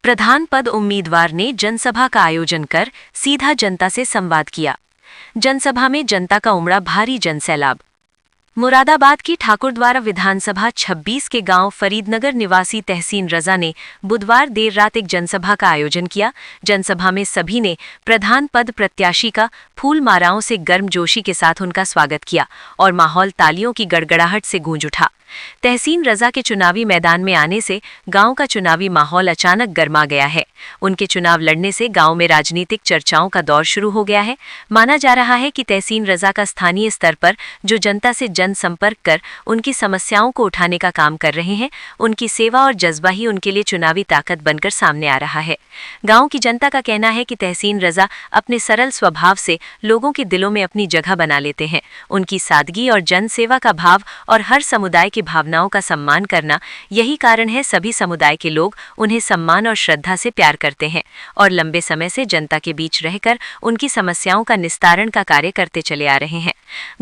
प्रधान पद उम्मीदवार ने जनसभा का आयोजन कर सीधा जनता से संवाद किया। जनसभा में जनता का उमड़ा भारी जनसैलाब। मुरादाबाद की ठाकुरद्वारा विधानसभा 26 के गांव फरीदनगर निवासी तहसीन रजा ने बुधवार देर रात एक जनसभा का आयोजन किया। जनसभा में सभी ने प्रधान पद प्रत्याशी का फूल मालाओं से गर्मजोशी के साथ उनका स्वागत किया और माहौल तालियों की गड़गड़ाहट से गूंज उठा। तहसीन रजा के चुनावी मैदान में आने से गांव का चुनावी माहौल अचानक गर्मा गया है। उनके चुनाव लड़ने से गांव में राजनीतिक चर्चाओं का दौर शुरू हो गया है। माना जा रहा है कि तहसीन रजा का स्थानीय स्तर पर जो जनता से जनसंपर्क कर उनकी समस्याओं को उठाने का काम कर रहे हैं, उनकी सेवा और जज्बा ही उनके लिए चुनावी ताकत बनकर सामने आ रहा है। गांव की जनता का कहना है कि तहसीन रजा अपने सरल स्वभाव से लोगों के दिलों में अपनी जगह बना लेते हैं। उनकी सादगी और जनसेवा का भाव और हर समुदाय की भावनाओं का सम्मान करना, यही कारण है सभी समुदाय के लोग उन्हें सम्मान और श्रद्धा से प्यार करते हैं और लंबे समय से जनता के बीच रहकर उनकी समस्याओं का निस्तारण का कार्य करते चले आ रहे हैं।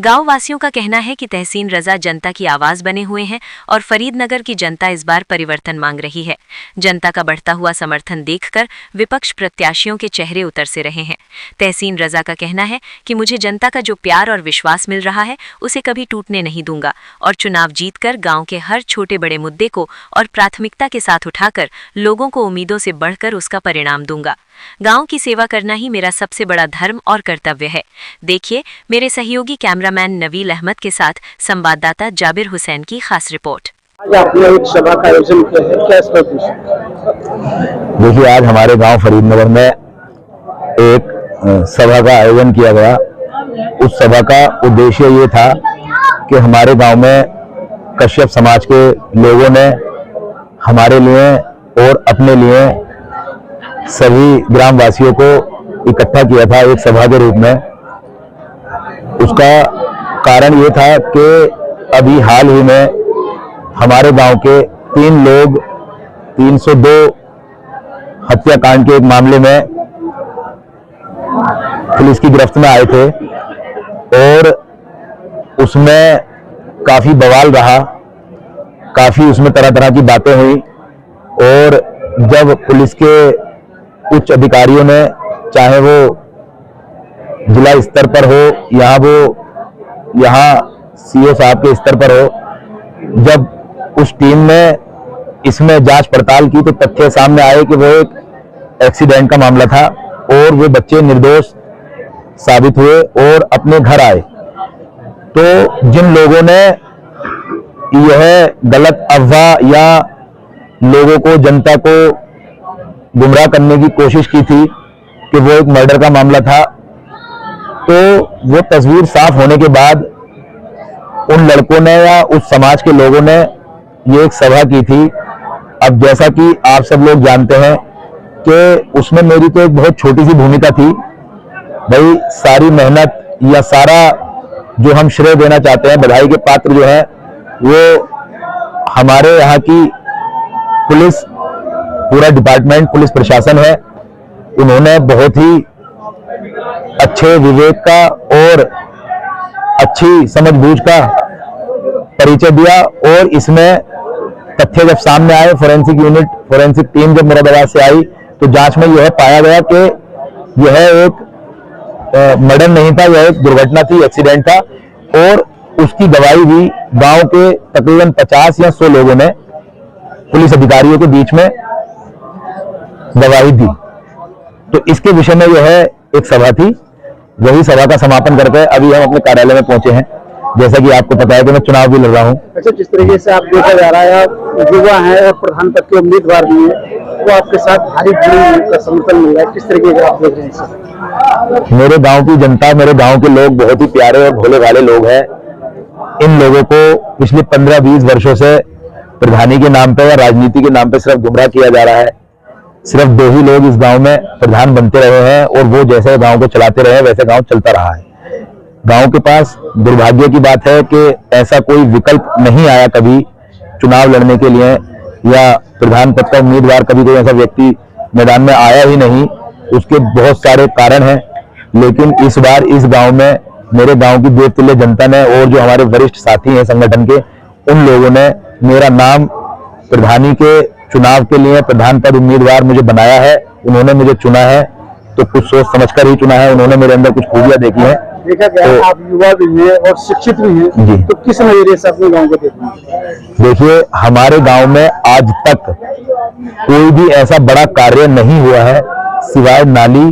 गांव वासियों का कहना है कि तहसीन रजा जनता की आवाज बने हुए हैं और फरीदनगर की जनता इस बार परिवर्तन मांग रही है। जनता का बढ़ता हुआ समर्थन देखकर विपक्ष प्रत्याशियों के चेहरे उतर से रहे हैं। तहसीन रजा का कहना है कि मुझे जनता का जो प्यार और विश्वास मिल रहा है उसे कभी टूटने नहीं दूंगा और चुनाव जीतकर गांव के हर छोटे बड़े मुद्दे को और प्राथमिकता के साथ उठाकर लोगों को उम्मीदों से बढ़कर उसका परिणाम दूंगा। गांव की सेवा करना ही मेरा सबसे बड़ा धर्म और कर्तव्य है। देखिए मेरे सहयोगी कैमरामैन नवील अहमद के साथ संवाददाता जाबिर हुसैन की खास रिपोर्ट। आज आपने एक सभा का आयोजन किया है, क्या इसका उद्देश्य? देखिए, आज हमारे गांव फरीदनगर में एक सभा का आयोजन किया गया। उस सभा का उद्देश्य ये था कि हमारे गांव में कश्यप समाज के लोगों ने हमारे लिए और अपने लिए सभी ग्रामवासियों को इकट्ठा किया था एक सभा के रूप में। उसका कारण ये था कि अभी हाल ही में हमारे गांव के 3 लोग 302 हत्याकांड के एक मामले में पुलिस की गिरफ्त में आए थे और उसमें काफी बवाल रहा, काफी उसमें तरह तरह की बातें हुई और जब पुलिस के उच्च अधिकारियों ने, चाहे वो जिला स्तर पर हो या वो यहाँ सीओ साहब के स्तर पर हो, जब उस टीम ने इसमें जांच पड़ताल की तो तथ्य सामने आए कि वो एक एक्सीडेंट का मामला था और वो बच्चे निर्दोष साबित हुए और अपने घर आए। तो जिन लोगों ने यह गलत अफवाह या लोगों को, जनता को गुमराह करने की कोशिश की थी कि वो एक मर्डर का मामला था, तो वो तस्वीर साफ होने के बाद उन लड़कों ने या उस समाज के लोगों ने ये एक सभा की थी। अब जैसा कि आप सब लोग जानते हैं कि उसमें मेरी तो एक बहुत छोटी सी भूमिका थी। भाई सारी मेहनत या सारा जो हम श्रेय देना चाहते हैं, बधाई के पात्र जो है वो हमारे यहाँ की पुलिस, पूरा डिपार्टमेंट पुलिस प्रशासन है। उन्होंने बहुत ही अच्छे विवेक का और अच्छी समझबूझ का परिचय दिया और इसमें तथ्य जब सामने आए, फोरेंसिक टीम जब मुरादाबाद से आई तो जांच में यह पाया गया कि यह एक मर्डर नहीं था, यह एक दुर्घटना थी, एक्सीडेंट था और उसकी गवाही भी गांव के तकरीबन 50 या 100 लोगों ने पुलिस अधिकारियों के बीच में गवाही दी। तो इसके विषय में यह एक सभा थी। वही सभा का समापन करके अभी हम अपने कार्यालय में पहुंचे हैं। जैसा कि आपको पता है कि मैं चुनाव भी लड़ रहा हूं। अच्छा, जिस तरीके से आप देखा जा रहा है, युवा है और प्रधान पद के उम्मीदवार भी है, वो आपके साथ भारी भीड़ का समर्थन मिल रहा है, किस तरीके से आप देख रहे हैं? मेरे गांव की जनता, मेरे गांव के लोग बहुत ही प्यारे और भोले भाले लोग हैं। इन लोगों को पिछले 15-20 वर्षों से प्रधानी के नाम पे या राजनीति के नाम पे सिर्फ गुमराह किया जा रहा है। सिर्फ 2 ही लोग इस गांव में प्रधान बनते रहे हैं और वो जैसे गांव को चलाते रहे वैसे गांव चलता रहा है। गांव के पास दुर्भाग्य की बात है कि ऐसा कोई विकल्प नहीं आया कभी चुनाव लड़ने के लिए, या प्रधान पद का उम्मीदवार कभी कोई ऐसा व्यक्ति मैदान में आया ही नहीं। उसके बहुत सारे कारण हैं, लेकिन इस बार इस गांव में मेरे गांव की देवतुल्य जनता ने और जो हमारे वरिष्ठ साथी हैं संगठन के, उन लोगों ने मेरा नाम प्रधानी के चुनाव के लिए प्रधान पद उम्मीदवार मुझे बनाया है, उन्होंने मुझे चुना है, तो कुछ सोच समझकर ही चुना है। उन्होंने मेरे अंदर कुछ खूबियां देखी हैं। देखा गया तो आप युवा भी हैं और शिक्षित भी हैं जी। तो किस नजरिए से अपने गांव को देखते हैं? देखिए, हमारे गांव में आज तक कोई भी ऐसा बड़ा कार्य नहीं हुआ है सिवाय नाली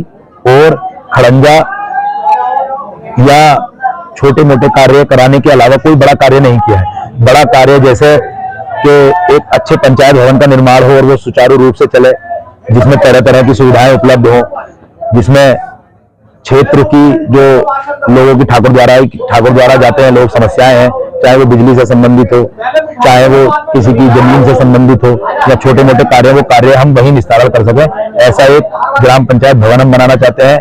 और खड़ंजा या छोटे मोटे कार्य कराने के अलावा कोई बड़ा कार्य नहीं किया है। बड़ा कार्य जैसे कि एक अच्छे पंचायत भवन का निर्माण हो और वो सुचारू रूप से चले, जिसमें तरह तरह की सुविधाएं उपलब्ध हो, जिसमें क्षेत्र की जो लोगों की ठाकुर द्वारा जाते हैं लोग समस्याएं हैं, चाहे वो बिजली से संबंधित हो, चाहे वो किसी की जमीन से संबंधित हो या छोटे मोटे कार्य, वो कार्य हम वहीं निस्तारण कर सकें। ऐसा एक ग्राम पंचायत भवन हम बनाना चाहते हैं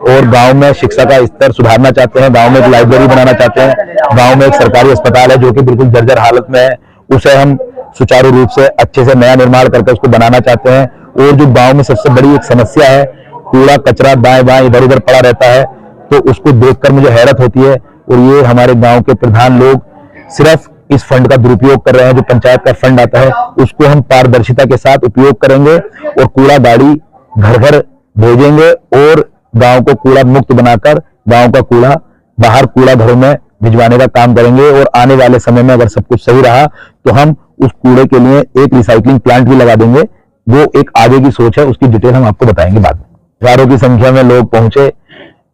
और गांव में शिक्षा का स्तर सुधारना चाहते हैं। गांव में एक लाइब्रेरी बनाना चाहते हैं। गांव में एक सरकारी अस्पताल है जो कि बिल्कुल जर्जर हालत में है, उसे हम सुचारू रूप से अच्छे से नया निर्माण करके उसको बनाना चाहते हैं। और जो गांव में सबसे बड़ी एक समस्या है, कूड़ा कचरा दाएं बाएं इधर उधर पड़ा रहता है, तो उसको देखकर मुझे हैरत होती है। और ये हमारे गांव के प्रधान लोग सिर्फ इस फंड का दुरुपयोग कर रहे हैं। जो पंचायत का फंड आता है उसको हम पारदर्शिता के साथ उपयोग करेंगे और कूड़ा गाड़ी घर घर भेजेंगे और गांव को कूड़ा मुक्त बनाकर गांव का कूड़ा बाहर कूड़ा घरों में भिजवाने का काम करेंगे। और आने वाले समय में अगर सब कुछ सही रहा तो हम उस कूड़े के लिए एक रिसाइकलिंग प्लांट भी लगा देंगे। वो एक आगे की सोच है, उसकी डिटेल हम आपको बताएंगे बाद में। हजारों की संख्या में लोग पहुंचे।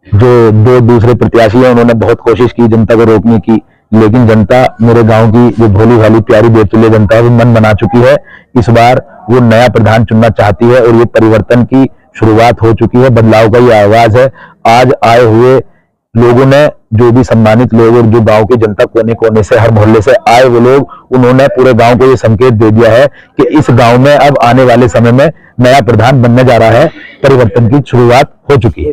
जो दो दूसरे प्रत्याशी हैं उन्होंने बहुत कोशिश की जनता को रोकने की, लेकिन जनता, मेरे गांव की जो भोली भाली प्यारी बेतुल्य जनता है, वो मन बना चुकी है। इस बार वो नया प्रधान चुनना चाहती है और ये परिवर्तन की शुरुआत हो चुकी है। बदलाव का ये आवाज है। आज आए हुए लोगों ने, जो भी सम्मानित लोग और जो गांव की जनता कोने कोने से, हर मोहल्ले से आए वो लोग, उन्होंने पूरे गांव को ये संकेत दे दिया है कि इस गांव में अब आने वाले समय में नया प्रधान बनने जा रहा है। परिवर्तन की शुरुआत हो चुकी है।